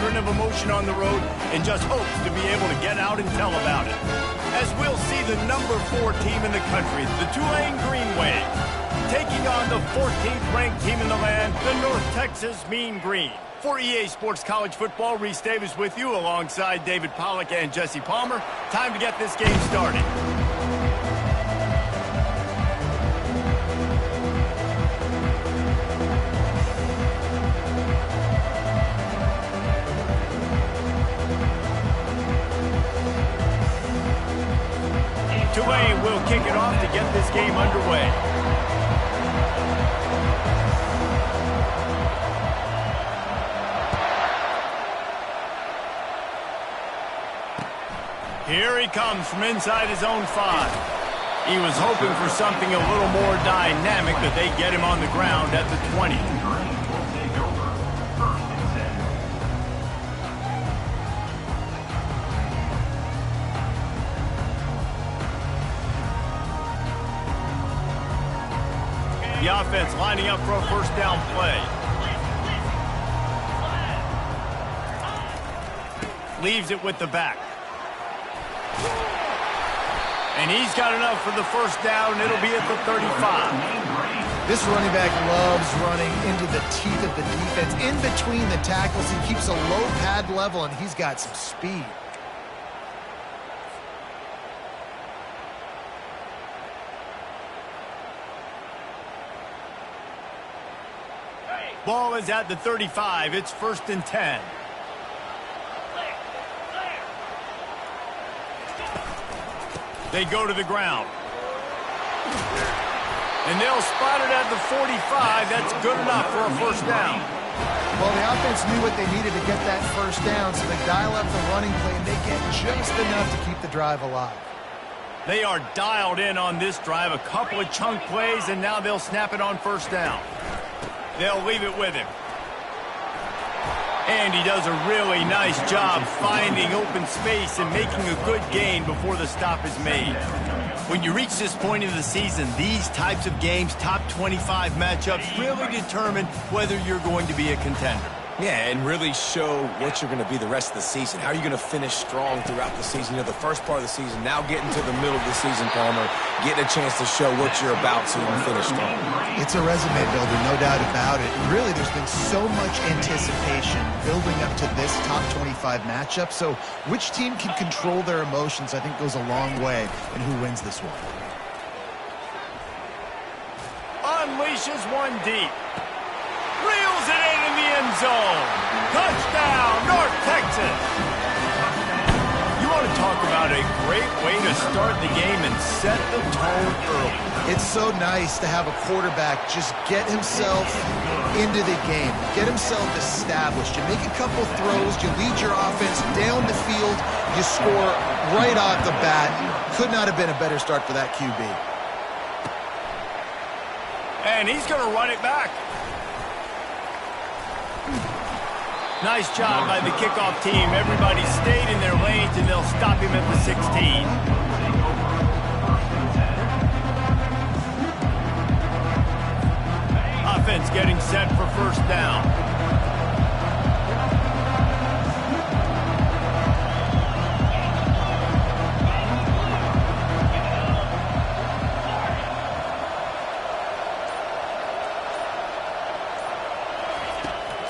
cauldron of emotion on the road and just hopes to be able to get out and tell about it. As we'll see the number 4 team in the country, the Tulane Green Wave, taking on the 14th ranked team in the land, the North Texas Mean Green. For EA Sports College Football, Reese Davis with you alongside David Pollack and Jesse Palmer. Time to get this game started. Tulane will kick it off to get this game underway. Here he comes from inside his own 5. He was hoping for something a little more dynamic, but they get him on the ground at the 20. The offense lining up for a first down play. Leaves it with the back. And he's got enough for the first down. It'll be at the 35. This running back loves running into the teeth of the defense, in between the tackles. He keeps a low pad level, and he's got some speed. Ball is at the 35. It's 1st and 10. They go to the ground. And they'll spot it at the 45. That's good enough for a first down. Well, the offense knew what they needed to get that first down, so they dial up the running play, and they get just enough to keep the drive alive. They are dialed in on this drive. A couple of chunk plays, and now they'll snap it on first down. They'll leave it with him. And he does a really nice job finding open space and making a good gain before the stop is made. When you reach this point of the season, these types of games, top 25 matchups, really determine whether you're going to be a contender. Yeah, and really show what you're going to be the rest of the season. How are you going to finish strong throughout the season? You know, the first part of the season, now getting to the middle of the season, Palmer, getting a chance to show what you're about so you can finish strong. It's a resume builder, no doubt about it. And really, there's been so much anticipation building up to this top 25 matchup. So which team can control their emotions, I think, goes a long way in who wins this one. Unleashes one deep. Reels it in the end zone. Touchdown, North Texas. You want to talk about a great way to start the game and set the tone early. It's so nice to have a quarterback just get himself into the game, get himself established. You make a couple throws, you lead your offense down the field, you score right off the bat. Could not have been a better start for that QB. And he's going to run it back. Nice job by the kickoff team. Everybody stayed in their lanes, and they'll stop him at the 16. Offense getting set for first down.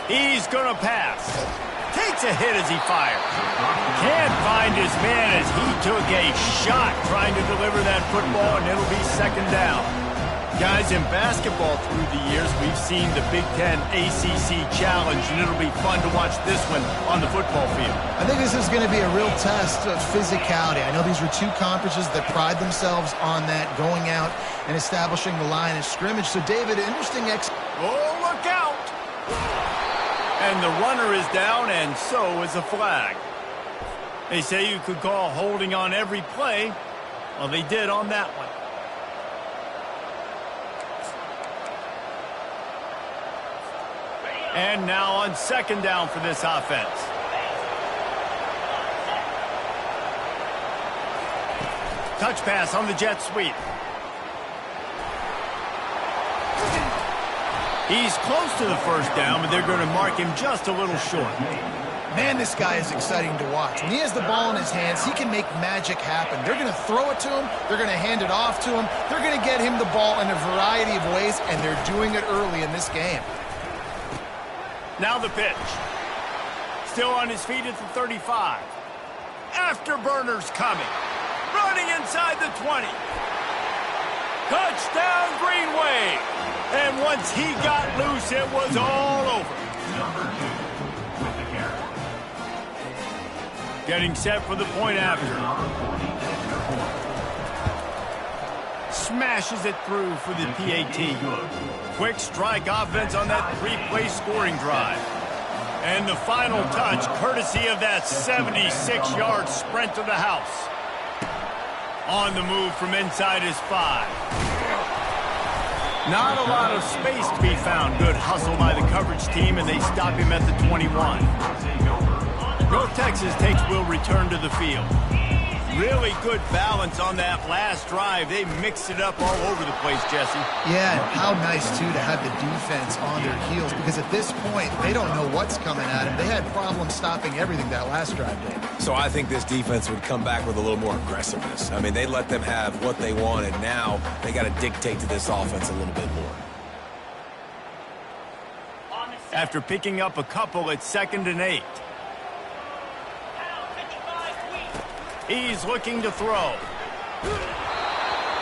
He's going to pass. Takes a hit as he fires. Can't find his man as he took a shot trying to deliver that football, and it'll be second down. Guys, in basketball through the years, we've seen the Big Ten ACC Challenge, and it'll be fun to watch this one on the football field. I think this is going to be a real test of physicality. I know these were two conferences that pride themselves on that, going out and establishing the line of scrimmage. So, David, interesting Oh, look out! And the runner is down, and so is a flag. They say you could call holding on every play. Well, they did on that one. And now on second down for this offense. Touch pass on the jet sweep. He's close to the first down, but they're going to mark him just a little short. Man, this guy is exciting to watch. When he has the ball in his hands, he can make magic happen. They're going to throw it to him. They're going to hand it off to him. They're going to get him the ball in a variety of ways, and they're doing it early in this game. Now the pitch. Still on his feet at the 35. Afterburners coming. Running inside the 20. Touchdown, Green Wave. And once he got loose, it was all over. Getting set for the point after. Smashes it through for the PAT. Quick strike offense on that 3-play scoring drive. And the final touch, courtesy of that 76-yard sprint to the house. On the move from inside his 5. Not a lot of space to be found. Good hustle by the coverage team, and they stop him at the 21. North Texas will return to the field. Really good balance on that last drive. They mixed it up all over the place, Jesse. Yeah, and how nice, too, to have the defense on their heels, because at this point, they don't know what's coming at them. They had problems stopping everything that last drive did. So I think this defense would come back with a little more aggressiveness. I mean, they let them have what they wanted. Now they got to dictate to this offense a little bit more. After picking up a couple at 2nd and 8. He's looking to throw.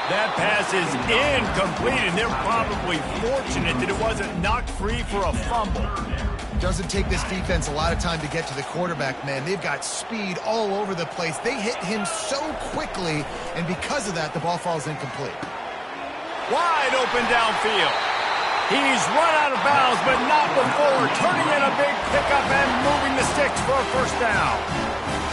That pass is incomplete, and they're probably fortunate that it wasn't knocked free for a fumble. Doesn't take this defense a lot of time to get to the quarterback, man. They've got speed all over the place. They hit him so quickly, and because of that, the ball falls incomplete. Wide open downfield. He's run out of bounds, but not before turning in a big pickup and moving the sticks for a first down.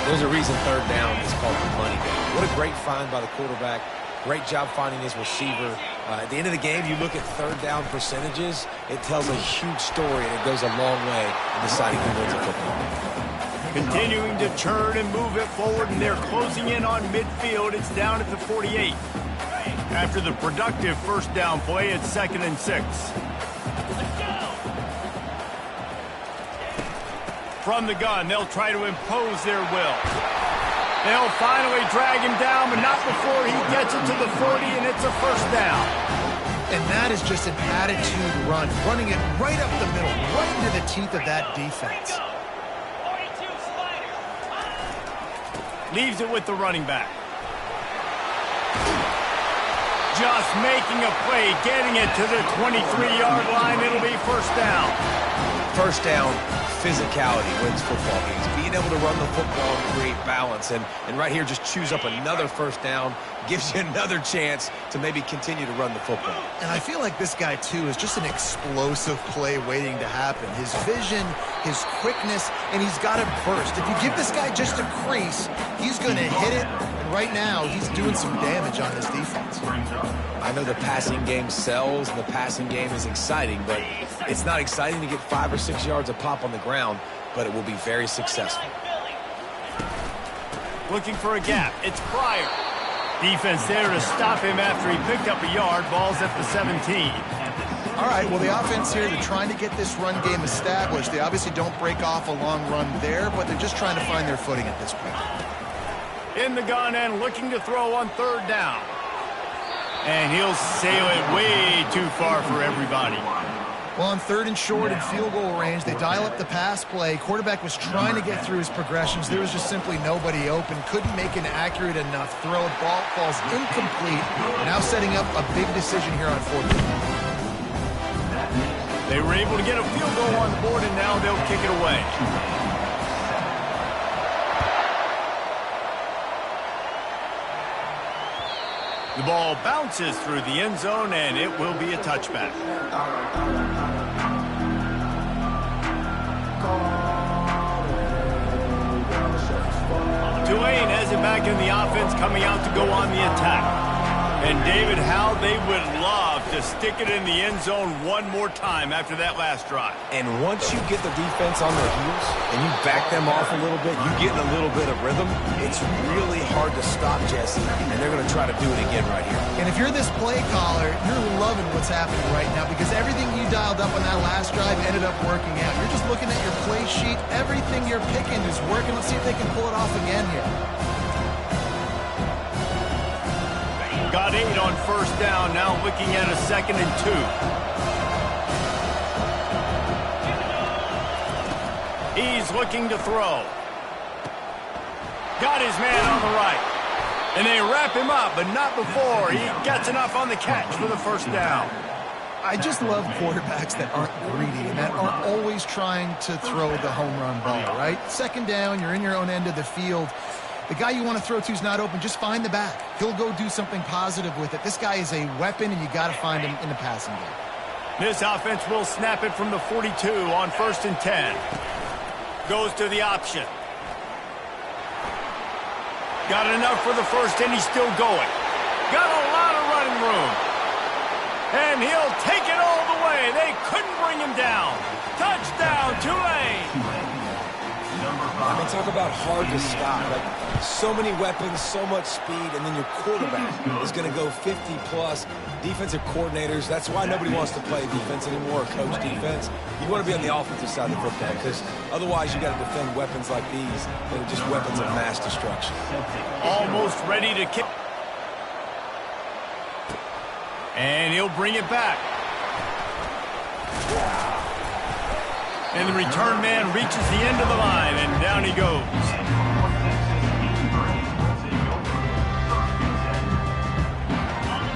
There's a reason 3rd down is called the money down. What a great find by the quarterback. Great job finding his receiver. At the end of the game, you look at 3rd down percentages, it tells a huge story, and it goes a long way in deciding who wins a football game. Continuing to turn and move it forward, and they're closing in on midfield. It's down at the 48. After the productive first down play, it's 2nd and 6. From the gun, they'll try to impose their will. They'll finally drag him down, but not before he gets it to the 40, and it's a first down. And that is just an attitude run, running it right up the middle, right into the teeth of that defense. Leaves it with the running back. Just making a play, getting it to the 23-yard line. It'll be first down. First down, physicality wins football games. Being able to run the football and create balance. And right here, just choose up another first down, gives you another chance to maybe continue to run the football. And I feel like this guy, too, is just an explosive play waiting to happen. His vision, his quickness, and he's got it burst. If you give this guy just a crease, he's going to hit it. And right now, he's doing some damage on this defense. I know the passing game sells, and the passing game is exciting, but it's not exciting to get 5 or 6 yards a pop on the ground, but it will be very successful. Looking for a gap. It's Pryor. Defense there to stop him after he picked up a yard. Ball's at the 17. All right, well, the offense here, they're trying to get this run game established. They obviously don't break off a long run there, but they're just trying to find their footing at this point. In the gun and looking to throw on 3rd down. And he'll sail it way too far for everybody. Well, on 3rd and short and field goal range, they dial up the pass play. Quarterback was trying to get through his progressions. There was just simply nobody open. Couldn't make an accurate enough throw. Ball falls incomplete. Now setting up a big decision here on 4th down. They were able to get a field goal on the board, and now they'll kick it away. The ball bounces through the end zone, and it will be a touchback. Tulane has it back in the offense, coming out to go on the attack. And David, how they would love to stick it in the end zone one more time after that last drive. And once you get the defense on their heels and you back them off a little bit, you get in a little bit of rhythm, it's really hard to stop, Jesse, and they're going to try to do it again right here. And if you're this play caller, you're loving what's happening right now because everything you dialed up on that last drive ended up working out. You're just looking at your play sheet. Everything you're picking is working. Let's see if they can pull it off again here. Got 8 on first down, now looking at a 2nd and 2. He's looking to throw. Got his man on the right. And they wrap him up, but not before he gets enough on the catch for the first down. I just love quarterbacks that aren't greedy and that aren't always trying to throw the home run ball, right? 2nd down, you're in your own end of the field. The guy you want to throw to is not open. Just find the back. He'll go do something positive with it. This guy is a weapon, and you got to find him in the passing game. This offense will snap it from the 42 on 1st and 10. Goes to the option. Got enough for the first, and he's still going. Got a lot of running room. And he'll take it all the way. They couldn't bring him down. Touchdown, Tulane. I mean, talk about hard to stop. Like, so many weapons, so much speed, and then your quarterback is going to go 50-plus. Defensive coordinators, that's why nobody wants to play defense anymore or coach defense. You want to be on the offensive side of the football because otherwise you got to defend weapons like these that are just weapons of mass destruction. Almost ready to kick. And he'll bring it back. And the return man reaches the end of the line, and down he goes.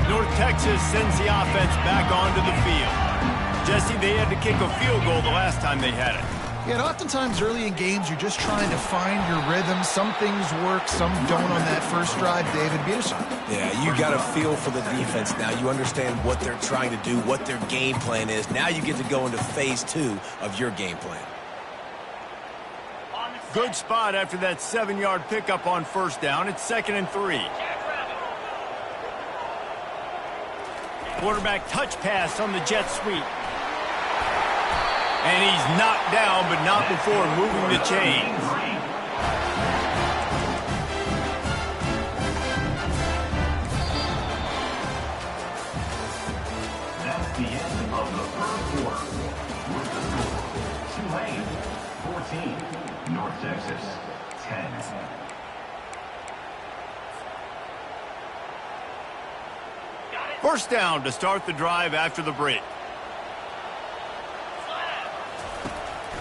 North Texas sends the offense back onto the field. Jesse, they had to kick a field goal the last time they had it. Yeah, and oftentimes early in games, you're just trying to find your rhythm. Some things work, some don't on that first drive, David Peterson. Yeah, you got a feel for the defense now. You understand what they're trying to do, what their game plan is. Now you get to go into phase 2 of your game plan. Good spot after that 7-yard pickup on first down. It's 2nd and 3. Quarterback touch pass on the jet sweep. And he's knocked down, but not before moving the chains. That's the end of the first quarter. With the score, Tulane 14, North Texas 10. First down to start the drive after the break.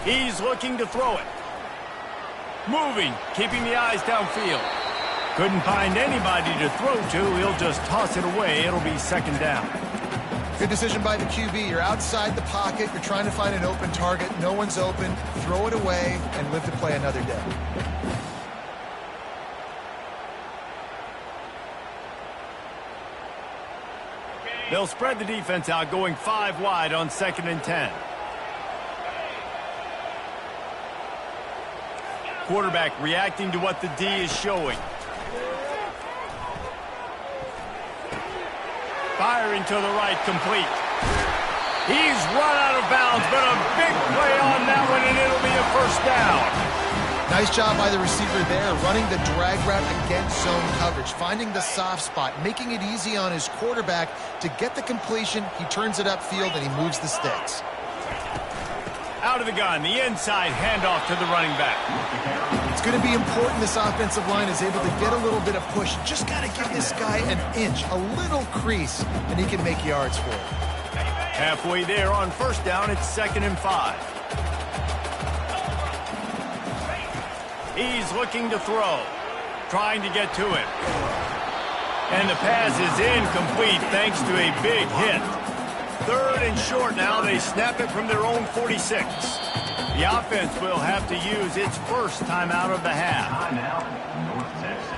He's looking to throw it. Moving, keeping the eyes downfield. Couldn't find anybody to throw to. He'll just toss it away. It'll be 2nd down. Good decision by the QB. You're outside the pocket. You're trying to find an open target. No one's open. Throw it away and live to play another day. They'll spread the defense out, going 5 wide on 2nd and 10. Quarterback reacting to what the D is showing. Firing to the right, complete. He's run out of bounds, but a big play on that one, and it'll be a first down. Nice job by the receiver there, running the drag route against zone coverage, finding the soft spot, making it easy on his quarterback to get the completion. He turns it upfield, and he moves the sticks. Out of the gun, the inside handoff to the running back. It's going to be important this offensive line is able to get a little bit of push. Just got to give this guy an inch, a little crease, and he can make yards for it. Halfway there on first down, it's 2nd and 5. He's looking to throw, trying to get to him. And the pass is incomplete thanks to a big hit. 3rd and short now. They snap it from their own 46. The offense will have to use its first timeout of the half. Timeout, North Texas.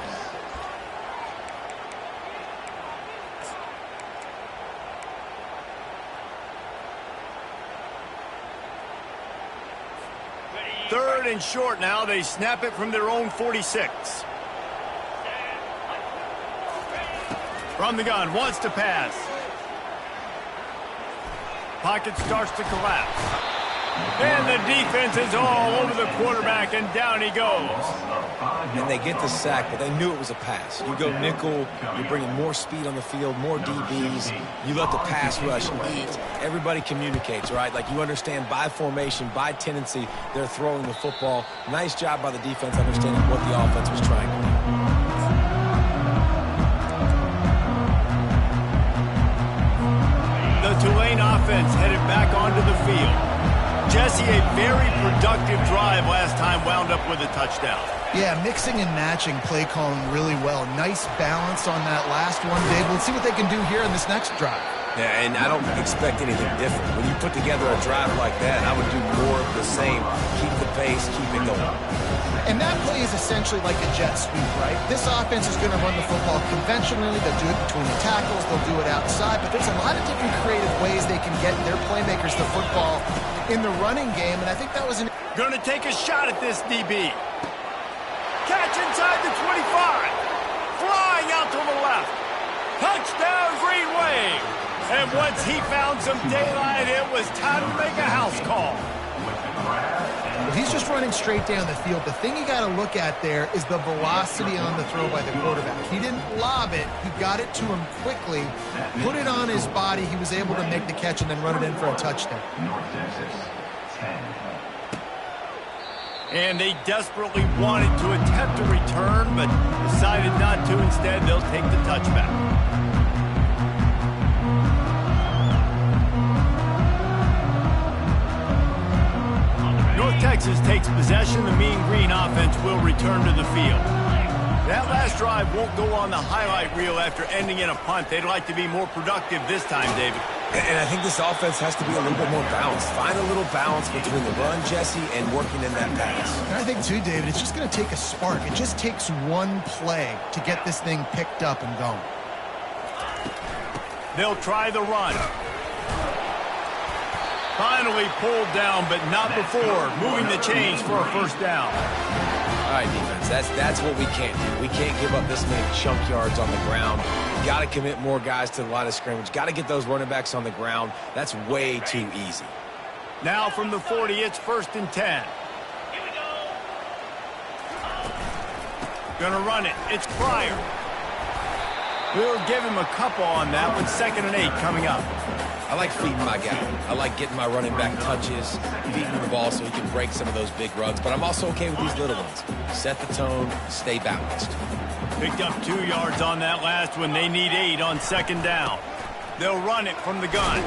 Third and short now. They snap it from their own 46. From the gun, wants to pass. Pocket starts to collapse. And the defense is all over the quarterback, and down he goes. And they get the sack, but they knew it was a pass. You go nickel, you're bringing more speed on the field, more DBs. You let the pass rush eat. Everybody communicates, right? Like you understand by formation, by tendency, they're throwing the football. Nice job by the defense understanding what the offense was trying to do. The Tulane offense headed back onto the field. Jesse, a very productive drive last time wound up with a touchdown. Yeah, mixing and matching play calling really well. Nice balance on that last one, Dave. Let's see what they can do here in this next drive. Yeah, and I don't expect anything different. When you put together a drive like that, I would do more of the same. Keep the pace, keep it going. And that play is essentially like a jet sweep, right? This offense is going to run the football conventionally. They'll do it between the tackles. They'll do it outside. But there's a lot of different creative ways they can get their playmakers the football in the running game. And I think that was an... Going to take a shot at this DB. Catch inside the 25. Flying out to the left. Touchdown, Green Wave. And once he found some daylight, it was time to make a house call. If he's just running straight down the field, the thing you got to look at there is the velocity on the throw by the quarterback. He didn't lob it. He got it to him quickly, put it on his body. He was able to make the catch and then run it in for a touchdown. North Texas, 10. And they desperately wanted to attempt a return, but decided not to. Instead, they'll take the touchback. North Texas takes possession. The Mean Green offense will return to the field. That last drive won't go on the highlight reel after ending in a punt. They'd like to be more productive this time, David. And I think this offense has to be a little bit more balanced. Find a little balance between the run, Jesse, and working in that pass. And I think, too, David, it's just going to take a spark. It just takes one play to get this thing picked up and going. They'll try the run. Finally pulled down, but not before moving the chains for a first down. All right, defense, that's what we can't do. We can't give up this many chunk yards on the ground. Got to commit more guys to the line of scrimmage. Got to get those running backs on the ground. That's way too easy. Now from the 40, it's 1st and 10. Gonna run it. It's Pryor. We'll give him a couple on that with 2nd and 8 coming up. I like feeding my guy. I like getting my running back touches, feeding him the ball so he can break some of those big runs. But I'm also okay with these little ones. Set the tone, stay balanced. Picked up 2 yards on that last one. They need 8 on 2nd down. They'll run it from the gun.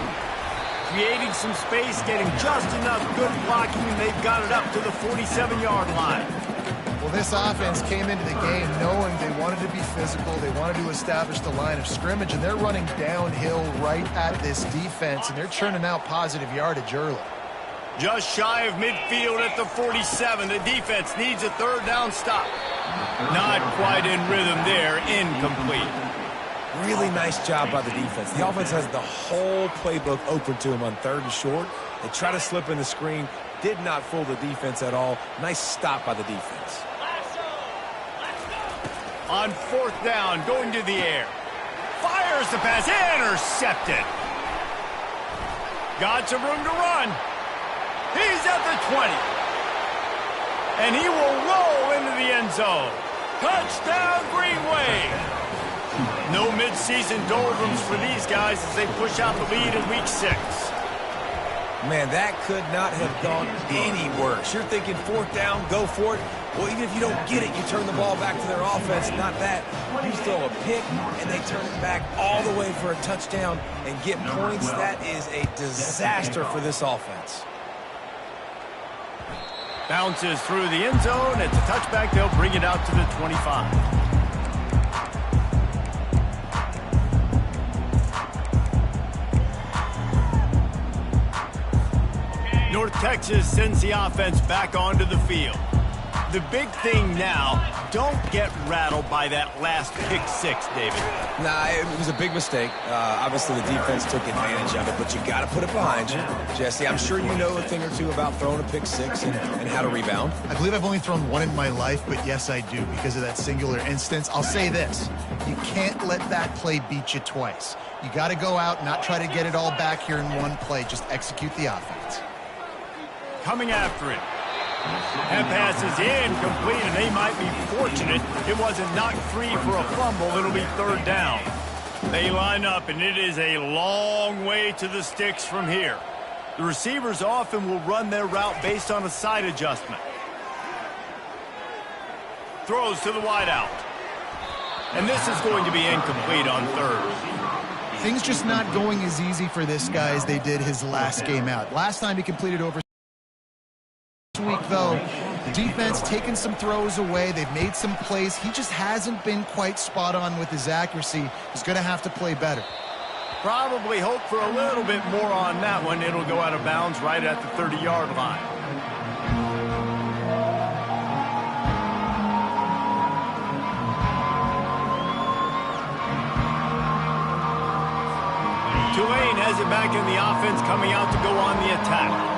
Creating some space, getting just enough good blocking, and they've got it up to the 47-yard line. Well, this offense came into the game knowing they wanted to be physical, they wanted to establish the line of scrimmage, and they're running downhill right at this defense, and they're churning out positive yardage early. Just shy of midfield at the 47. The defense needs a 3rd down stop. Not quite in rhythm there, incomplete. Really nice job by the defense. The offense has the whole playbook open to him on 3rd and short. They try to slip in the screen. Did not fool the defense at all. Nice stop by the defense. On 4th down, going to the air. Fires the pass, intercepted. Got some room to run. He's at the 20. And he will roll into the end zone. Touchdown, Green Wave. No midseason doldrums for these guys as they push out the lead in Week 6. Man, that could not have gone any worse. You're thinking 4th down, go for it. Well, even if you don't get it, you turn the ball back to their offense. Not that. You throw a pick, and they turn it back all the way for a touchdown and get points. That is a disaster for this offense. Bounces through the end zone. It's a touchback. They'll bring it out to the 25. North Texas sends the offense back onto the field. The big thing now, don't get rattled by that last pick six, David. Nah, it was a big mistake. Obviously, the defense took advantage of it, but you got to put it behind you. Jesse, I'm sure you know a thing or two about throwing a pick six and how to rebound. I believe I've only thrown one in my life, but yes, I do because of that singular instance. I'll say this. You can't let that play beat you twice. You got to go out and not try to get it all back here in one play. Just execute the offense. Coming after it. That pass is incomplete, and they might be fortunate it wasn't knocked free for a fumble. It'll be third down. They line up, and it is a long way to the sticks from here. The receivers often will run their route based on a side adjustment. Throws to the wideout. And this is going to be incomplete on third. Things just not going as easy for this guy as they did his last game out. Last time he completed over week, though, the defense taking some throws away. They've made some plays. He just hasn't been quite spot on with his accuracy. He's going to have to play better. Probably hope for a little bit more on that one. It'll go out of bounds right at the 30-yard line. Tulane has it back in the offense, coming out to go on the attack.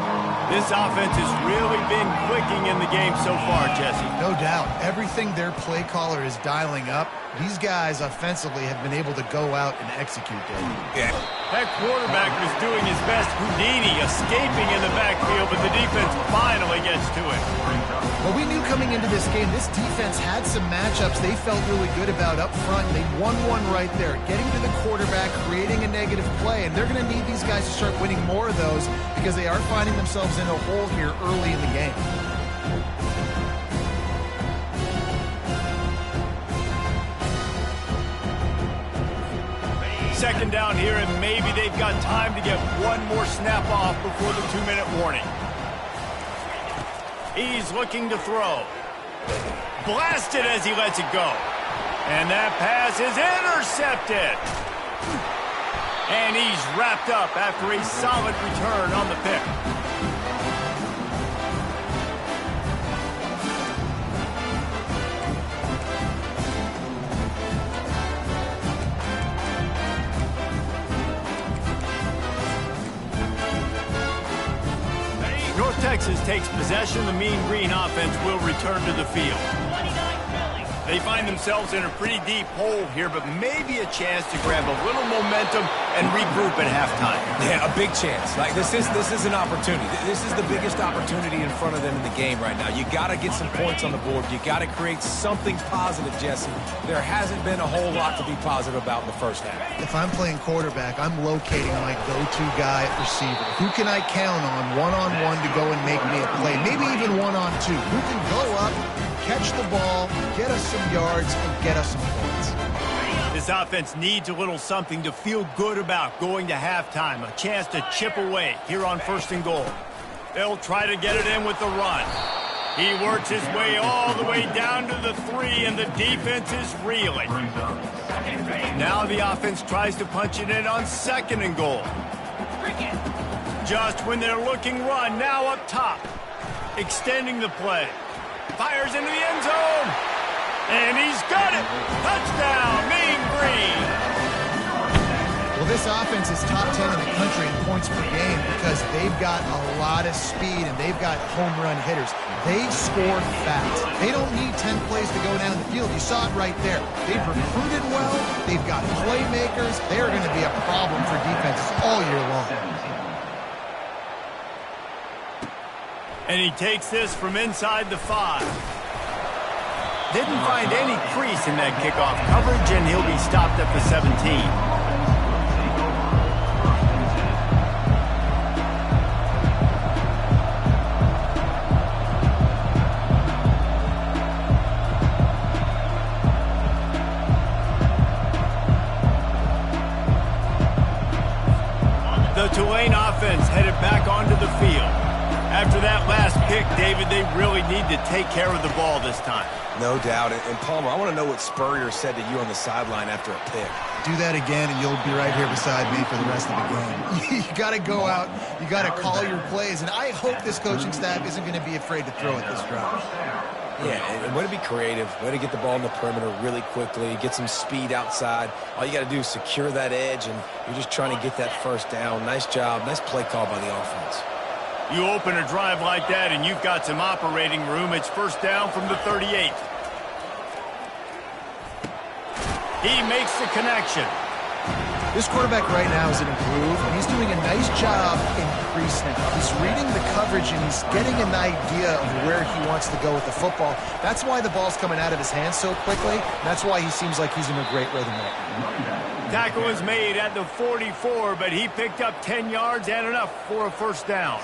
This offense has really been clicking in the game so far, Jesse. No doubt. Everything their play caller is dialing up, these guys offensively have been able to go out and execute that. Yeah. That quarterback was doing his best Houdini, escaping in the backfield, but the defense finally gets to it. Well, we knew coming into this game, this defense had some matchups they felt really good about up front. They won one right there, getting to the quarterback, creating a negative play, and they're going to need these guys to start winning more of those because they are finding themselves in a hole here early in the game. Second down here, and maybe they've got time to get one more snap off before the 2-minute warning. He's looking to throw. Blasted as he lets it go. And that pass is intercepted. And he's wrapped up after a solid return on the pick. North Texas takes possession. The Mean Green offense will return to the field. They find themselves in a pretty deep hole here, but maybe a chance to grab a little momentum and regroup at halftime. Yeah, a big chance. Like this is an opportunity. This is the biggest opportunity in front of them in the game right now. You got to get some points on the board. You got to create something positive, Jesse. There hasn't been a whole lot to be positive about in the first half. If I'm playing quarterback, I'm locating my go-to guy at receiver. Who can I count on one-on-one to go and make me a play? Maybe even one-on-two. Who can go up, catch the ball, get us some yards, and get us some points. This offense needs a little something to feel good about going to halftime. A chance to chip away here on 1st and goal. They'll try to get it in with the run. He works his way all the way down to the 3, and the defense is reeling. Now the offense tries to punch it in on 2nd and goal. Just when they're looking run, now up top. Extending the play. Fires into the end zone. And he's got it. Touchdown, Mean Green. Well, this offense is top 10 in the country in points per game because they've got a lot of speed and they've got home run hitters. They score fast. They don't need 10 plays to go down the field. You saw it right there. They've recruited well. They've got playmakers. They're going to be a problem for defenses all year long. And he takes this from inside the 5. Didn't find any crease in that kickoff coverage, and he'll be stopped at the 17. The Tulane offense headed back onto the field. After that last pick, David, they really need to take care of the ball this time. No doubt. And Palmer, I want to know what Spurrier said to you on the sideline after a pick. Do that again, and you'll be right here beside me for the rest of the game. You got to go out. You got to call your plays. And I hope this coaching staff isn't going to be afraid to throw at this drive. Yeah, and way to be creative, way to get the ball in the perimeter really quickly, get some speed outside. All you got to do is secure that edge, and you're just trying to get that first down. Nice job, nice play call by the offense. You open a drive like that, and you've got some operating room. It's first down from the 38. He makes the connection. This quarterback right now is in a groove, and he's doing a nice job in pre-snap. He's reading the coverage, and he's getting an idea of where he wants to go with the football. That's why the ball's coming out of his hands so quickly, and that's why he seems like he's in a great rhythm right now. Tackle was made at the 44, but he picked up 10 yards and enough for a first down.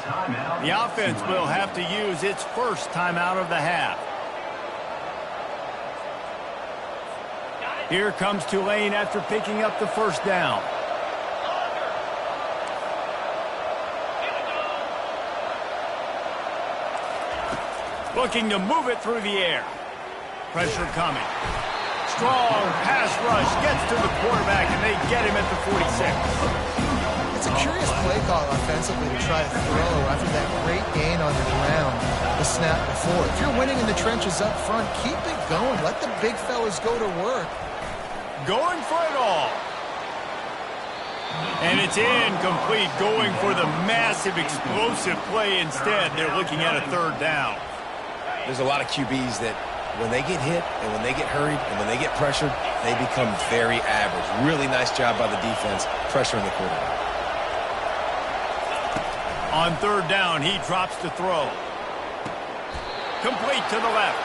The offense will have to use its first timeout of the half. Here comes Tulane after picking up the first down. Looking to move it through the air. Pressure coming. Strong pass rush gets to the quarterback, and they get him at the 46. It's a curious play call offensively to try to throw after that great gain on the ground the snap before. If you're winning in the trenches up front, keep it going. Let the big fellas go to work. Going for it all. And it's incomplete, going for the massive explosive play instead. They're looking at a third down. There's a lot of QBs that when they get hit and when they get hurried and when they get pressured, they become very average. Really nice job by the defense pressuring the quarterback. On third down, he drops to throw. Complete to the left.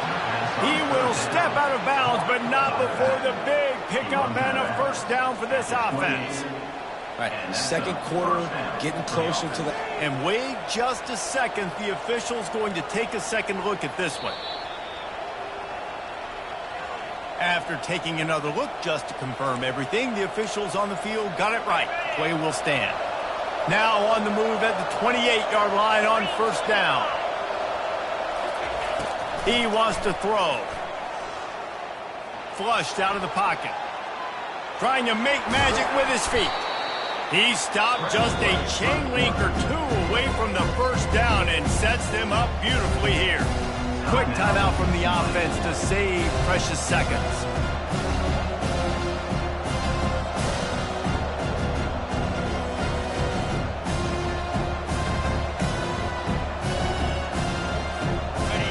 He will step out of bounds, but not before the big pickup and a first down for this offense. All right, second quarter, getting closer to the... And wait just a second. The official's going to take a second look at this one. After taking another look just to confirm everything, the officials on the field got it right. Play will stand. Now on the move at the 28-yard line on first down. He wants to throw. Flushed out of the pocket. Trying to make magic with his feet. He stopped just a chain link or two away from the first down and sets them up beautifully here. Quick timeout from the offense to save precious seconds.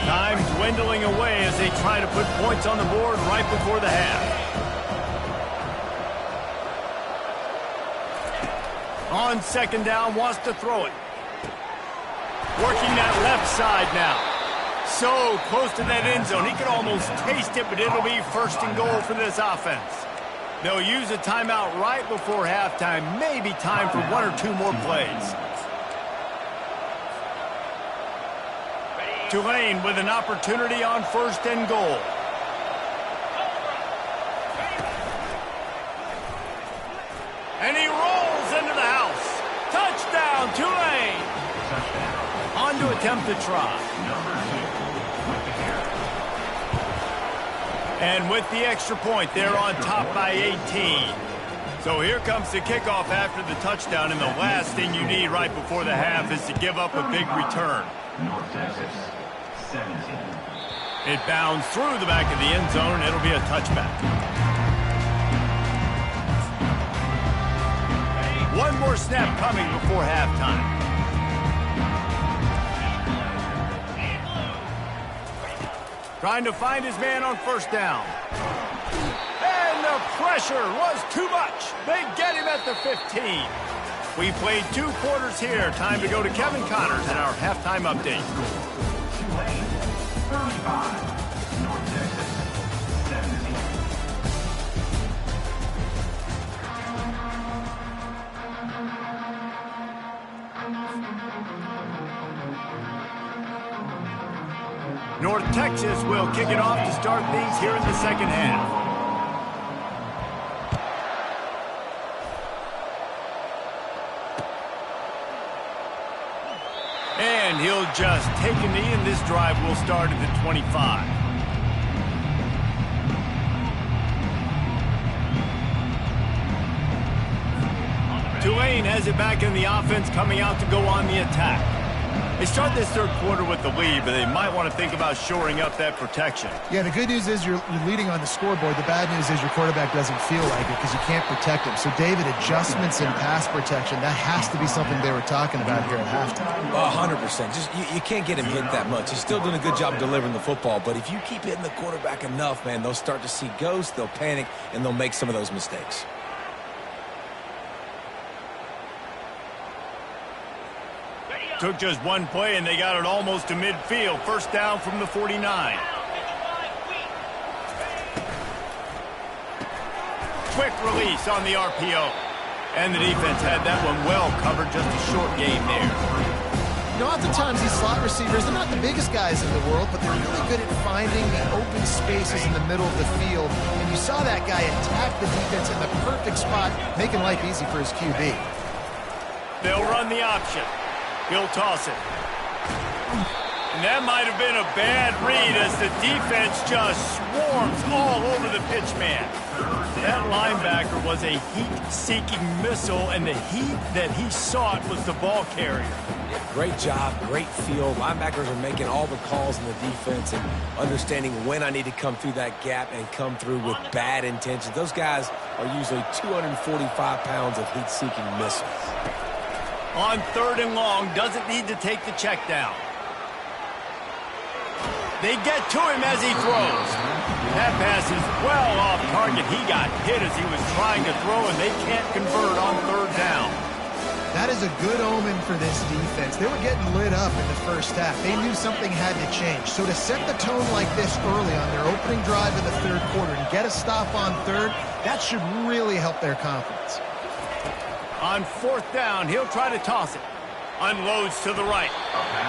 Time dwindling away as they try to put points on the board right before the half. On second down, wants to throw it. Working that left side now. So close to that end zone. He could almost taste it, but it'll be first and goal for this offense. They'll use a timeout right before halftime. Maybe time for one or two more plays. Tulane with an opportunity on first and goal. And he rolls into the house. Touchdown, Tulane. On to attempt the try. And with the extra point, they're on top by 18. So here comes the kickoff after the touchdown, and the last thing you need right before the half is to give up a big return. North Texas, 17. It bounds through the back of the end zone, and it'll be a touchback. One more snap coming before halftime. Trying to find his man on first down. And the pressure was too much. They get him at the 15. We played 2 quarters here. Time to go to Kevin Connors in our halftime update. Tulane, 35. North Texas, 17. North Texas will kick it off to start things here in the second half. And he'll just take a knee, and this drive will start at the 25. Tulane has it back in the offense, coming out to go on the attack. They start this third quarter with the lead, but they might want to think about shoring up that protection. Yeah, the good news is you're leading on the scoreboard. The bad news is your quarterback doesn't feel like it because you can't protect him. So, David, adjustments in pass protection, that has to be something they were talking about here at halftime. 100%. Just you can't get him hit that much. He's still doing a good job delivering the football, but if you keep hitting the quarterback enough, man, they'll start to see ghosts, they'll panic, and they'll make some of those mistakes. Took just one play, and they got it almost to midfield. First down from the 49. Quick release on the RPO. And the defense had that one well covered. Just a short game there. You know, oftentimes these slot receivers, they're not the biggest guys in the world, but they're really good at finding the open spaces in the middle of the field. And you saw that guy attack the defense in the perfect spot, making life easy for his QB. They'll run the option. He'll toss it. And that might have been a bad read as the defense just swarms all over the pitch man. That linebacker was a heat-seeking missile, and the heat that he sought was the ball carrier. Great job, great field. Linebackers are making all the calls in the defense and understanding when I need to come through that gap and come through with bad intentions. Those guys are usually 245 pounds of heat-seeking missiles. On third and long, doesn't need to take the check down. They get to him as he throws. That pass is well off target. He got hit as he was trying to throw, and they can't convert on third down. That is a good omen for this defense. They were getting lit up in the first half. They knew something had to change. So to set the tone like this early on their opening drive in the third quarter and get a stop on third, that should really help their confidence. On fourth down, he'll try to toss it. Unloads to the right.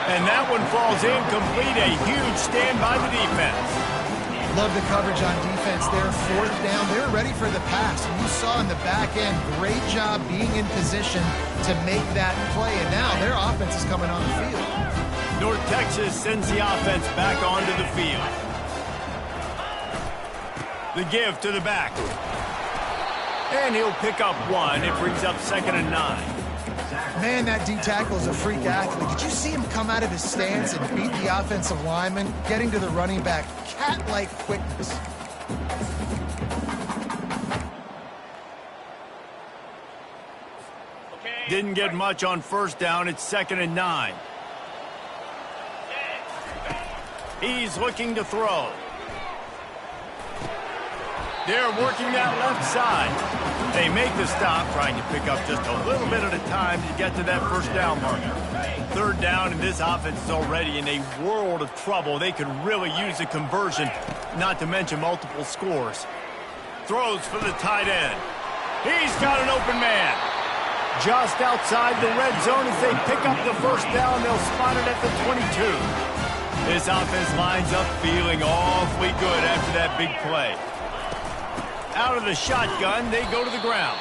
And that one falls incomplete. A huge stand by the defense. Love the coverage on defense there. Fourth down, they're ready for the pass. And you saw in the back end, great job being in position to make that play. And now their offense is coming on the field. North Texas sends the offense back onto the field. The give to the back. And he'll pick up one. It brings up 2nd and 9. Man, that D-tackle is a freak athlete. Did you see him come out of his stance and beat the offensive lineman, getting to the running back? Cat-like quickness. Didn't get much on first down. It's 2nd and 9. He's looking to throw. They're working that left side. They make the stop, trying to pick up just a little bit at a time to get to that first down marker. Third down, and this offense is already in a world of trouble. They could really use a conversion, not to mention multiple scores. Throws for the tight end. He's got an open man. Just outside the red zone as they pick up the first down. They'll spot it at the 22. This offense lines up feeling awfully good after that big play. Out of the shotgun, they go to the ground.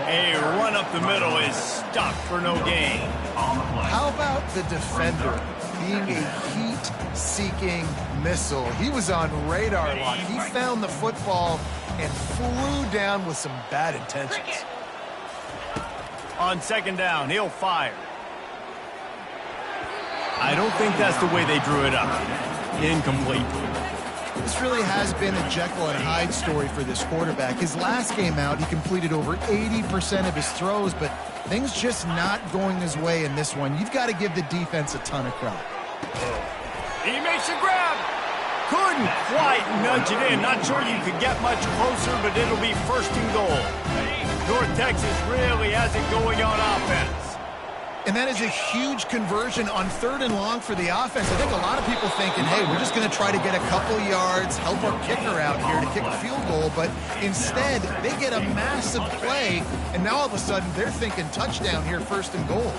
A run up the middle is stopped for no gain. How about the defender being a heat-seeking missile? He was on radar lock. He found the football and flew down with some bad intentions. On 2nd down, he'll fire. I don't think that's the way they drew it up. Incomplete. This really has been a Jekyll and Hyde story for this quarterback. His last game out, he completed over 80% of his throws, but things just not going his way in this one. You've got to give the defense a ton of credit. He makes a grab. Couldn't quite nudge it in. Not sure you could get much closer, but it'll be 1st and goal. North Texas really has it going on offense. And that is a huge conversion on 3rd and long for the offense. I think a lot of people thinking, hey, we're just going to try to get a couple yards, help our kicker out here to kick a field goal. But instead, they get a massive play, and now all of a sudden they're thinking touchdown here, 1st and goal.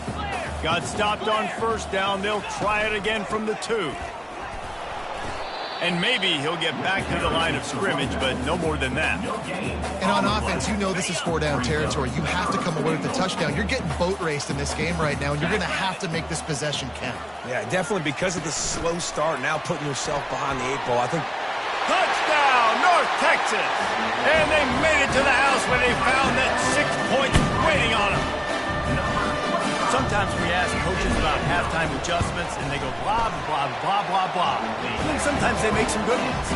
Got stopped on first down. They'll try it again from the 2. And maybe he'll get back to the line of scrimmage, but no more than that. And on offense, you know this is 4-down territory. You have to come away with the touchdown. You're getting boat raced in this game right now, and you're going to have to make this possession count. Yeah, definitely because of the slow start, now putting yourself behind the 8 ball. I think. Touchdown, North Texas! And they made it to the house when they found that 6 points waiting on them. Sometimes we ask coaches about halftime adjustments, and they go blah, blah, blah, blah, blah. And then sometimes they make some good ones.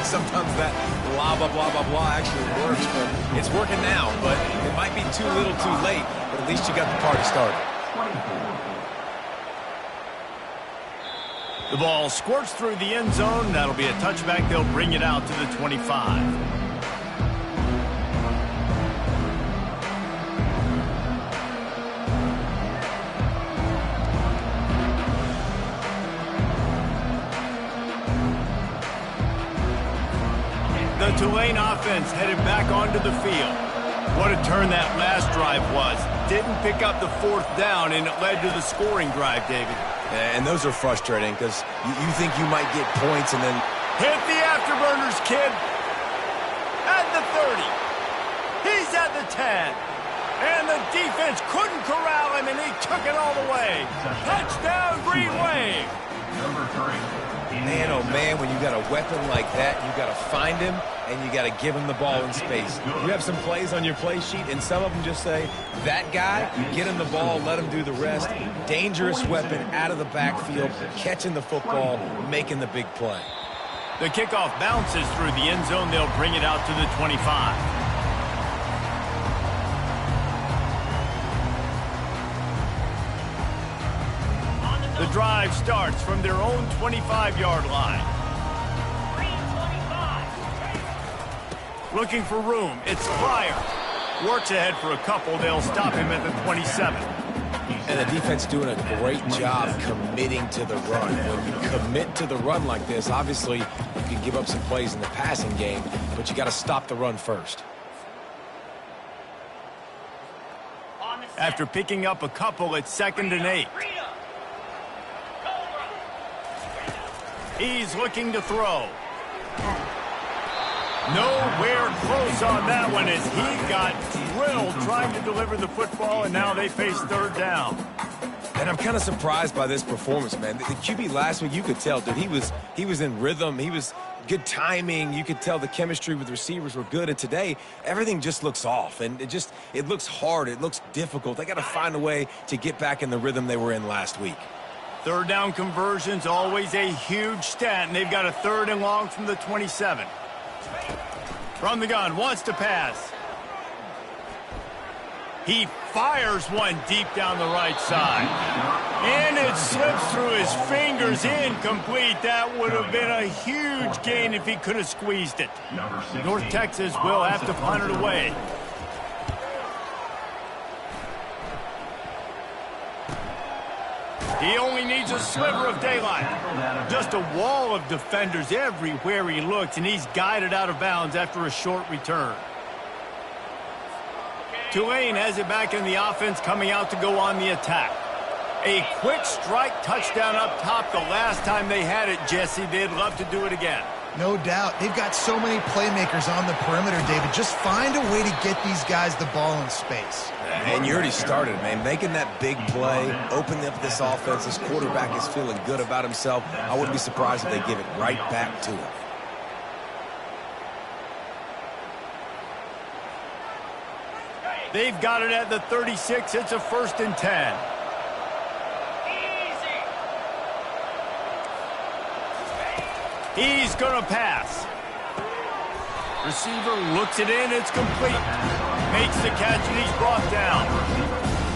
Sometimes that blah, blah, blah, blah, blah actually works, but it's working now. But it might be too little too late, but at least you got the party started. The ball squirts through the end zone. That'll be a touchback. They'll bring it out to the 25. The Tulane offense headed back onto the field. What a turn that last drive was. Didn't pick up the fourth down, and it led to the scoring drive, David. And those are frustrating because you think you might get points and then... Hit the afterburners, kid. At the 30. He's at the 10. And the defense couldn't corral him, and he took it all the way. Touchdown, Green Wave. Number 3. Man, oh man, when you got a weapon like that, you got to find him and you got to give him the ball in space. You have some plays on your play sheet, and some of them just say, that guy, get him the ball, let him do the rest. Dangerous weapon out of the backfield, catching the football, making the big play. The kickoff bounces through the end zone. They'll bring it out to the 25. The drive starts from their own 25-yard line. Looking for room. It's Pryor. Works ahead for a couple. They'll stop him at the 27. And the defense doing a great job committing to the run. When you commit to the run like this, obviously you can give up some plays in the passing game, but you got to stop the run first. After picking up a couple, it's 2nd and 8. He's looking to throw. Nowhere close on that one as he got drilled trying to deliver the football, and now they face 3rd down. And I'm kind of surprised by this performance, man. The QB last week, you could tell, dude, he was in rhythm. He was good timing. You could tell the chemistry with receivers were good. And today, everything just looks off. And it looks hard. It looks difficult. They got to find a way to get back in the rhythm they were in last week. 3rd down conversion's always a huge stat, and they've got a 3rd and long from the 27. From the gun, wants to pass. He fires one deep down the right side. And it slips through his fingers, incomplete. That would have been a huge gain if he could have squeezed it. North Texas will have to punt it away. He only needs a sliver of daylight. Just a wall of defenders everywhere he looks, and he's guided out of bounds after a short return. Tulane has it back in the offense, coming out to go on the attack. A quick strike touchdown up top the last time they had it, Jesse. They'd love to do it again. No doubt. They've got so many playmakers on the perimeter, David. Just find a way to get these guys the ball in space. And you already started, man. Making that big play, opening up this offense. This quarterback is feeling good about himself. I wouldn't be surprised if they give it right back to him. They've got it at the 36. It's a 1st and 10. He's going to pass. Receiver looks it in. It's complete. Makes the catch, and he's brought down.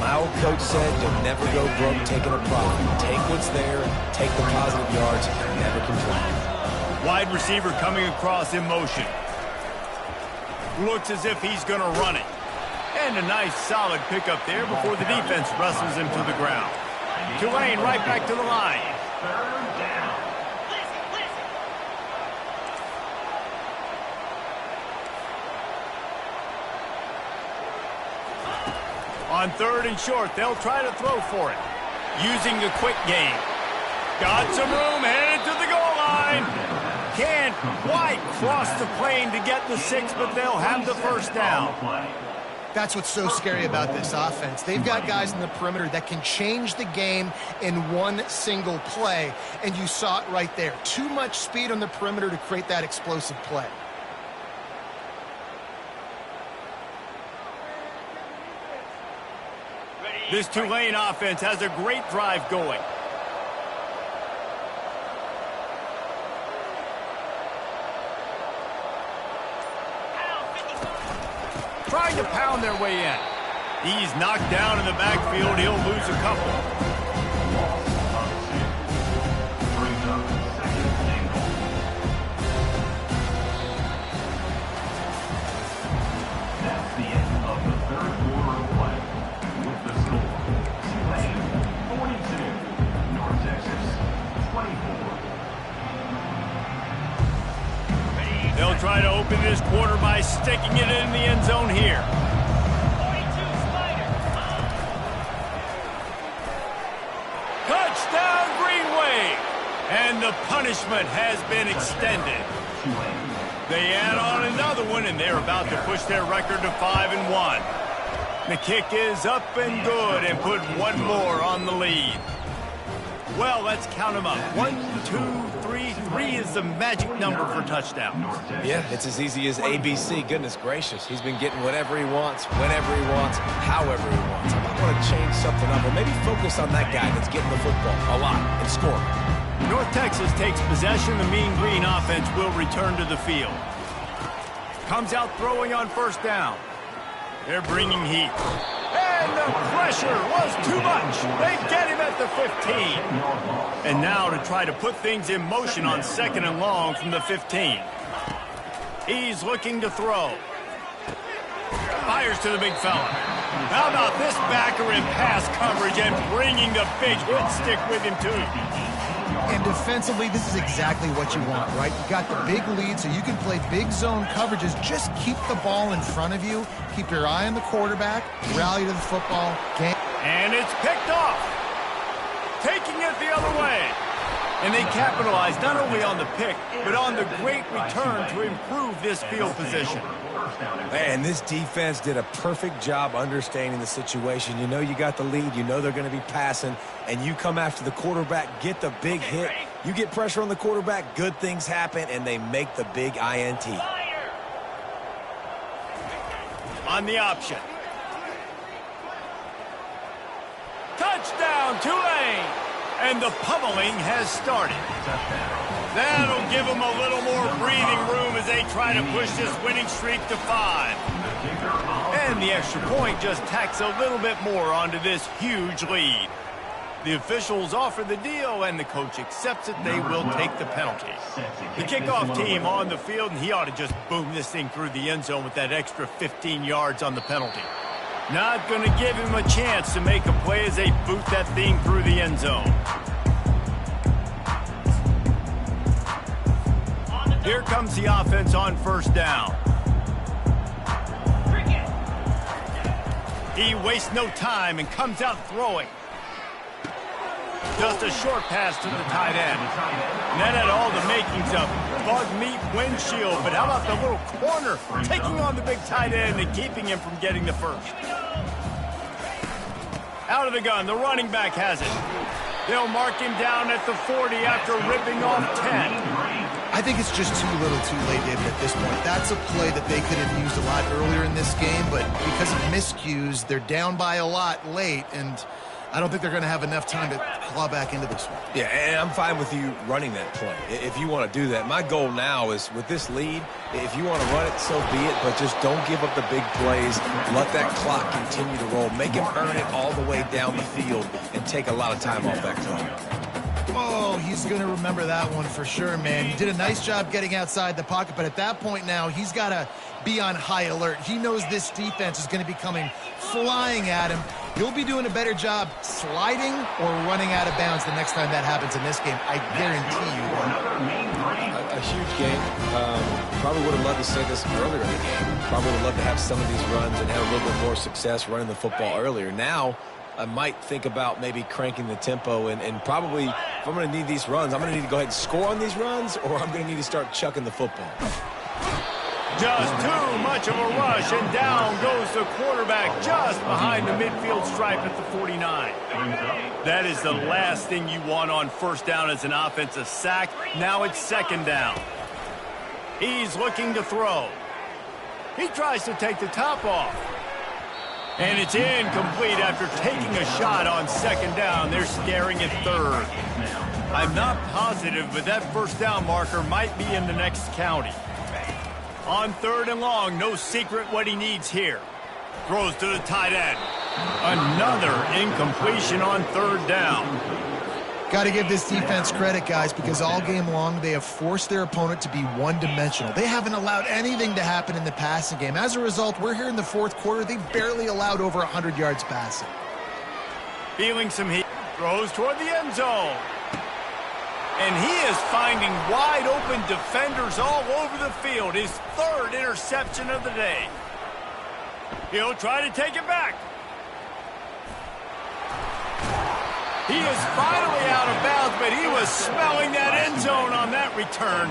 My old coach said you'll never go broke taking a profit. Take what's there, take the positive yards, and never complain. Wide receiver coming across in motion. Looks as if he's going to run it. And a nice solid pickup there before the defense wrestles him to the ground. Tulane right back to the line. 3rd down. On 3rd and short, they'll try to throw for it. Using the quick game. Got some room, headed to the goal line. Can't quite cross the plane to get the 6, but they'll have the 1st down. That's what's so scary about this offense. They've got guys in the perimeter that can change the game in one single play, and you saw it right there. Too much speed on the perimeter to create that explosive play. This Tulane offense has a great drive going. Trying to pound their way in. He's knocked down in the backfield. He'll lose a couple. That's the end of the third quarter of play. With the score, Tulane 42, North Texas 24. They'll try to open this quarter by sticking it in the end zone here. Touchdown, Green Wave! And the punishment has been extended. They add on another one, and they're about to push their record to 5-1. The kick is up and good and put one more on the lead. Well, let's count them up. 1, 2, 3. 3 is the magic number for touchdowns. Yeah, it's as easy as ABC. Goodness gracious. He's been getting whatever he wants, whenever he wants, however he wants. I might want to change something up or maybe focus on that guy that's getting the football a lot and scoring. North Texas takes possession. The Mean Green offense will return to the field. Comes out throwing on first down. They're bringing heat. And the pressure was too much. They get him at the 15. And now to try to put things in motion on 2nd and long from the 15. He's looking to throw. Fires to the big fella. How about this backer in pass coverage and bringing the big hit stick with him too. And defensively, this is exactly what you want, right? You got the big lead, so you can play big zone coverages. Just keep the ball in front of you. Keep your eye on the quarterback. Rally to the football. And it's picked off. Taking it the other way. And they capitalize not only on the pick, but on the great return to improve this field position. Man, this defense did a perfect job understanding the situation. You know you got the lead. You know they're going to be passing. And you come after the quarterback, get the big hit. You get pressure on the quarterback, good things happen, and they make the big INT. On the option. Touchdown, Tulane! And the pummeling has started. That'll give them a little more breathing room as they try to push this winning streak to 5. And the extra point just tacks a little bit more onto this huge lead. The officials offer the deal, and the coach accepts it. They will take the penalty. The kickoff team on the field, and he ought to just boom this thing through the end zone with that extra 15 yards on the penalty. Not going to give him a chance to make a play as they boot that thing through the end zone. Here comes the offense on first down. He wastes no time and comes out throwing. Just a short pass to the tight end. And that had all the makings of bug meat windshield. But how about the little corner taking on the big tight end and keeping him from getting the first? Out of the gun, the running back has it. They'll mark him down at the 40 after ripping off 10. I think it's just too little too late, David, at this point. That's a play that they could have used a lot earlier in this game, but because of miscues, they're down by a lot late, and I don't think they're going to have enough time to claw back into this one. Yeah, and I'm fine with you running that play if you want to do that. My goal now is with this lead, if you want to run it, so be it, but just don't give up the big plays. Let that clock continue to roll. Make him earn it all the way down the field and take a lot of time off that clock. Oh, he's going to remember that one for sure, man. He did a nice job getting outside the pocket, but at that point now, he's got to be on high alert. He knows this defense is going to be coming flying at him. He'll be doing a better job sliding or running out of bounds the next time that happens in this game. I guarantee you. A huge game. Probably would have loved to say this earlier in the game. Probably would have loved to have some of these runs and have a little bit more success running the football earlier. Now, I might think about maybe cranking the tempo and probably, if I'm going to need these runs, I'm going to need to go ahead and score on these runs, or I'm going to need to start chucking the football. Just too much of a rush, and down goes the quarterback just behind the midfield stripe at the 49. That is the last thing you want on first down as an offensive sack. Now it's second down. He's looking to throw. He tries to take the top off. And it's incomplete after taking a shot on second down. They're staring at third. I'm not positive, but that first down marker might be in the next county. On third and long, no secret what he needs here. Throws to the tight end. Another incompletion on third down. Got to give this defense credit, guys, because all game long they have forced their opponent to be one-dimensional. They haven't allowed anything to happen in the passing game. As a result, we're here in the fourth quarter. They barely allowed over 100 yards passing. Feeling some heat. Throws toward the end zone. And he is finding wide-open defenders all over the field. His third interception of the day. He'll try to take it back. He is finally out of bounds, but he was smelling that end zone on that return.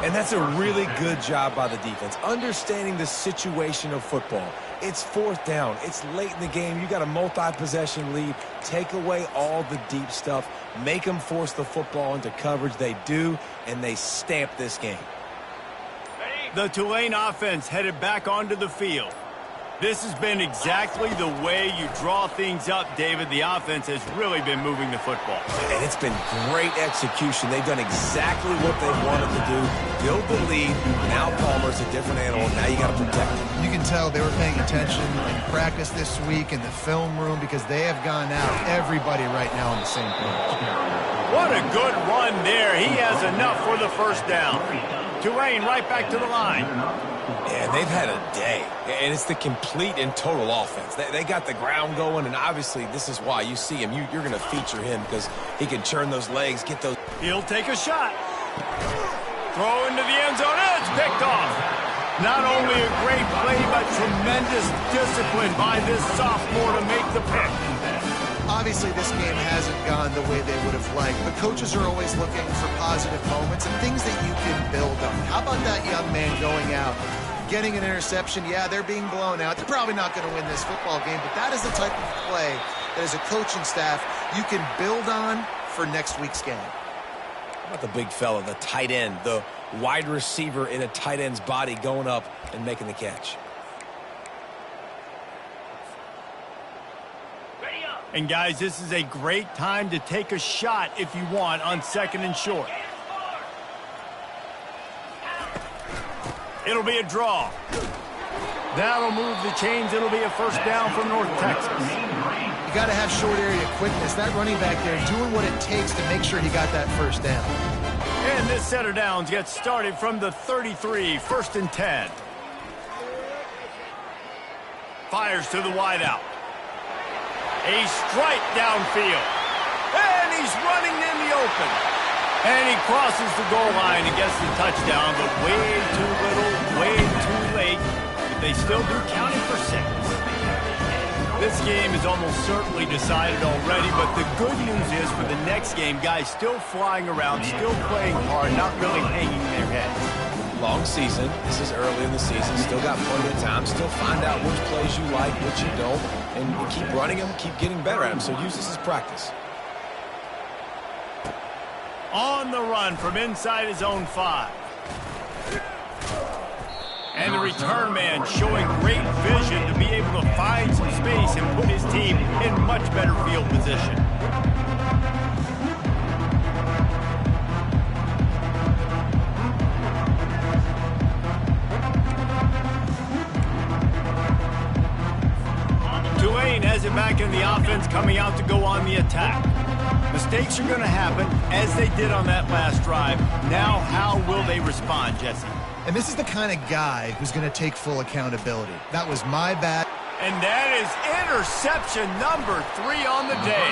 And that's a really good job by the defense, understanding the situation of football. It's fourth down. It's late in the game. You got a multi-possession lead. Take away all the deep stuff. Make them force the football into coverage. They do, and they stamp this game. The Tulane offense headed back onto the field. This has been exactly the way you draw things up, David. The offense has really been moving the football. And it's been great execution. They've done exactly what they wanted to do. Build the lead. Now Palmer's a different animal. Now you got to protect him. You can tell they were paying attention in practice this week in the film room because they have gone out. Everybody right now on the same page. What a good run there. He has enough for the first down. Tulane right back to the line. Yeah, they've had a day, and it's the complete and total offense. They got the ground going, and obviously this is why you see him. You're going to feature him because he can churn those legs, get those. He'll take a shot. Throw into the end zone. It's picked off. Not only a great play, but tremendous discipline by this sophomore to make the pick. Obviously, this game hasn't gone the way they would have liked, but coaches are always looking for positive moments and things that you can build on. How about that young man going out, getting an interception? Yeah, they're being blown out. They're probably not going to win this football game, but that is the type of play that as a coaching staff you can build on for next week's game. How about the big fella, the tight end, the wide receiver in a tight end's body going up and making the catch? And guys, this is a great time to take a shot if you want on second and short. It'll be a draw. That'll move the chains. It'll be a first down for North Texas. You got to have short area quickness. That running back there doing what it takes to make sure he got that first down. And this set of downs gets started from the 33, first and 10. Fires to the wideout. A strike downfield. And he's running in the open. And he crosses the goal line and gets the touchdown, but way too little, way too late. But they still do count it for 6. This game is almost certainly decided already, but the good news is for the next game, guys still flying around, still playing hard, not really hanging their heads. Long season. This is early in the season. Still got plenty of time. Still find out which plays you like, which you don't, and keep running them, keep getting better at them. So use this as practice. On the run from inside his own 5. And the return man showing great vision to be able to find some space and put his team in much better field position. Tulane has it back in the offense, coming out to go on the attack. Mistakes are going to happen, as they did on that last drive. Now, how will they respond, Jesse? And this is the kind of guy who's going to take full accountability. That was my bad. And that is interception number 3 on the day.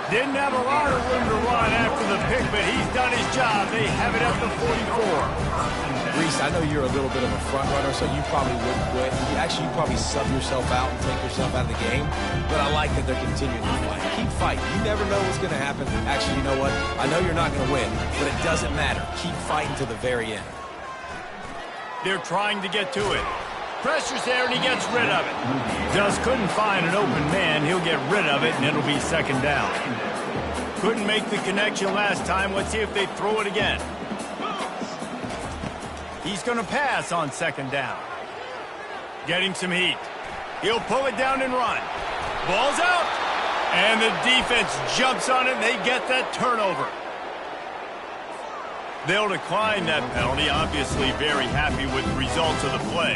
Didn't have a lot of room to run after the pick, but he's done his job. They have it at the 44. Reese, I know you're a little bit of a front runner, so you probably wouldn't quit. You probably sub yourself out and take yourself out of the game. But I like that they're continuing to fight. Keep fighting. You never know what's going to happen. Actually, you know what? I know you're not going to win, but it doesn't matter. Keep fighting to the very end. They're trying to get to it. Pressure's there, and he gets rid of it. Just couldn't find an open man. He'll get rid of it, and it'll be second down. Couldn't make the connection last time. Let's see if they throw it again. He's going to pass on second down. Getting some heat. He'll pull it down and run. Ball's out. And the defense jumps on it, and they get that turnover. They'll decline that penalty, obviously very happy with the results of the play.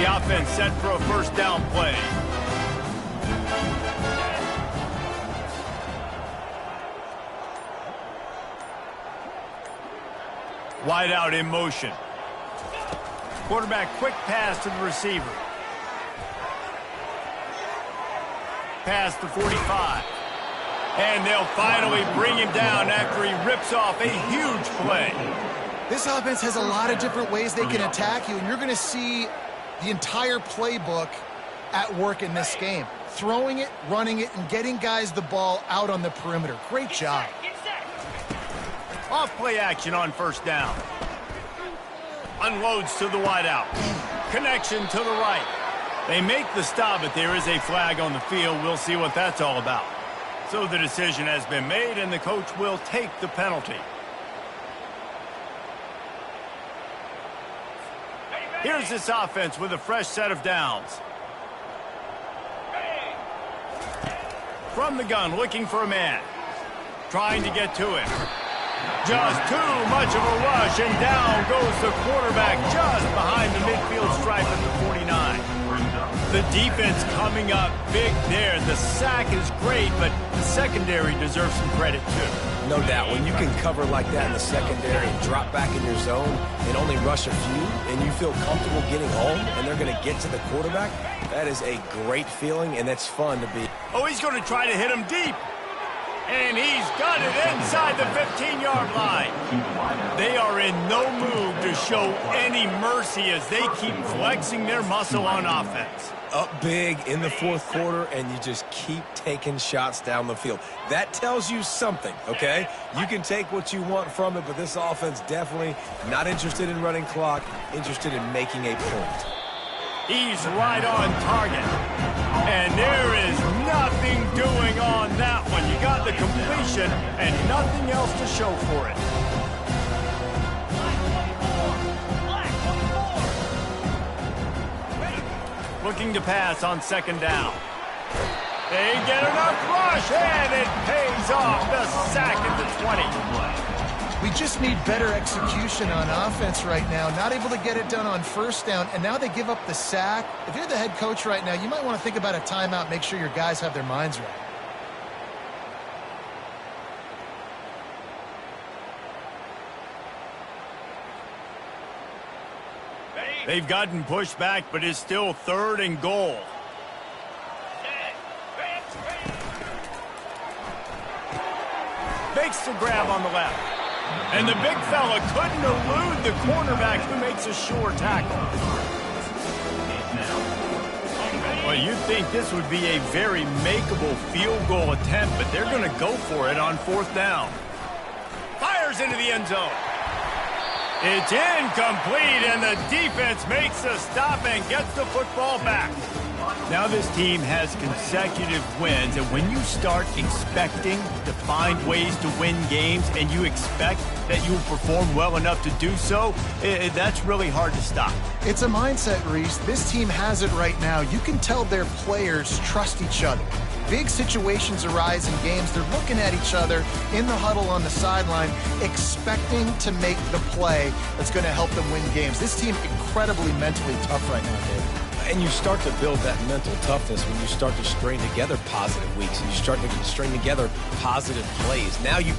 The offense set for a first down play. Wide out in motion. Quarterback quick pass to the receiver. Past the 45. And they'll finally bring him down after he rips off a huge play. This offense has a lot of different ways they can attack you, and you're going to see the entire playbook at work in this game. Throwing it, running it, and getting guys the ball out on the perimeter. Great job. Off play action on first down. Unloads to the wideout. Connection to the right. They make the stop, but there is a flag on the field. We'll see what that's all about. So the decision has been made, and the coach will take the penalty. Here's this offense with a fresh set of downs. From the gun, looking for a man. Trying to get to him. Just too much of a rush, and down goes the quarterback just behind the midfield stripe at the 49. The defense coming up big there. The sack is great, but the secondary deserves some credit too. No doubt. When you can cover like that in the secondary and drop back in your zone and only rush a few, and you feel comfortable getting home and they're going to get to the quarterback, that is a great feeling, and that's fun to be. Oh, he's going to try to hit him deep. And he's got it inside the 15-yard line. They are in no mood to show any mercy as they keep flexing their muscle on offense. Up big in the fourth quarter, and you just keep taking shots down the field. That tells you something, okay? You can take what you want from it, but this offense definitely not interested in running clock, interested in making a point. He's right on target. And there is nothing doing on that one. You got the completion and nothing else to show for it. Looking to pass on second down. They get enough rush, and it pays off. The sack at the 20. We just need better execution on offense right now. Not able to get it done on first down, and now they give up the sack. If you're the head coach right now, you might want to think about a timeout, make sure your guys have their minds right. They've gotten pushed back, but it's still 3rd and goal. Makes the grab on the left. And the big fella couldn't elude the cornerback who makes a sure tackle. Well, you'd think this would be a very makeable field goal attempt, but they're going to go for it on 4th down. Fires into the end zone. It's incomplete, and the defense makes a stop and gets the football back. Now this team has consecutive wins, and when you start expecting to find ways to win games and you expect that you'll perform well enough to do so, that's really hard to stop. It's a mindset, Reese. This team has it right now. You can tell their players trust each other. Big situations arise in games. They're looking at each other in the huddle on the sideline, expecting to make the play that's going to help them win games. This team incredibly mentally tough right now, David. And you start to build that mental toughness when you start to string together positive weeks and you start to string together positive plays. Now you...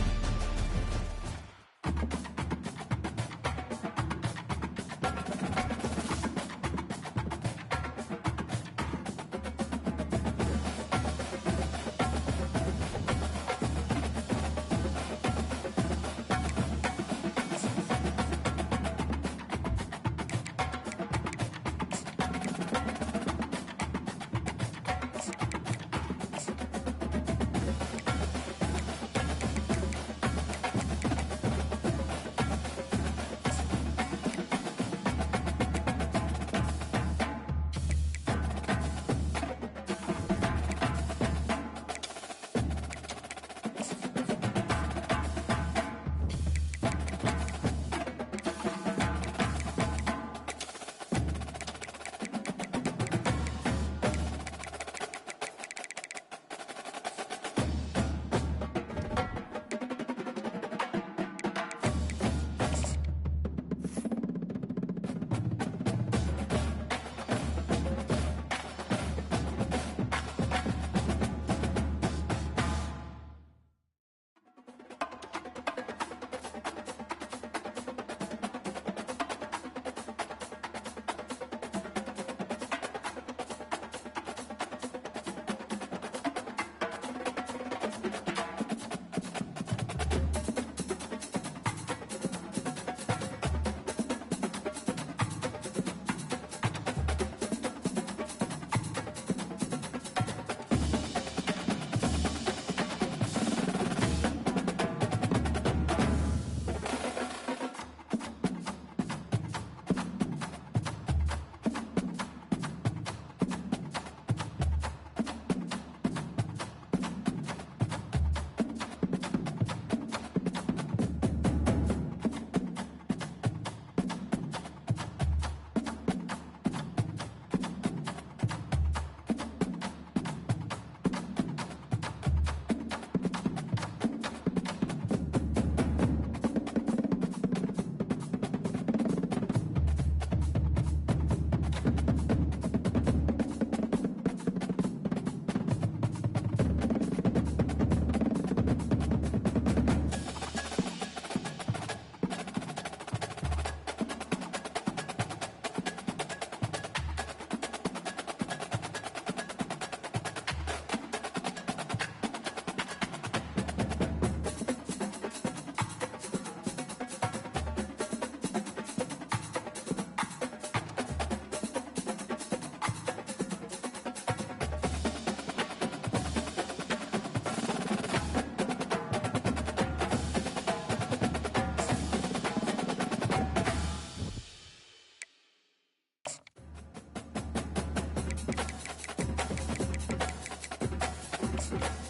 Texas.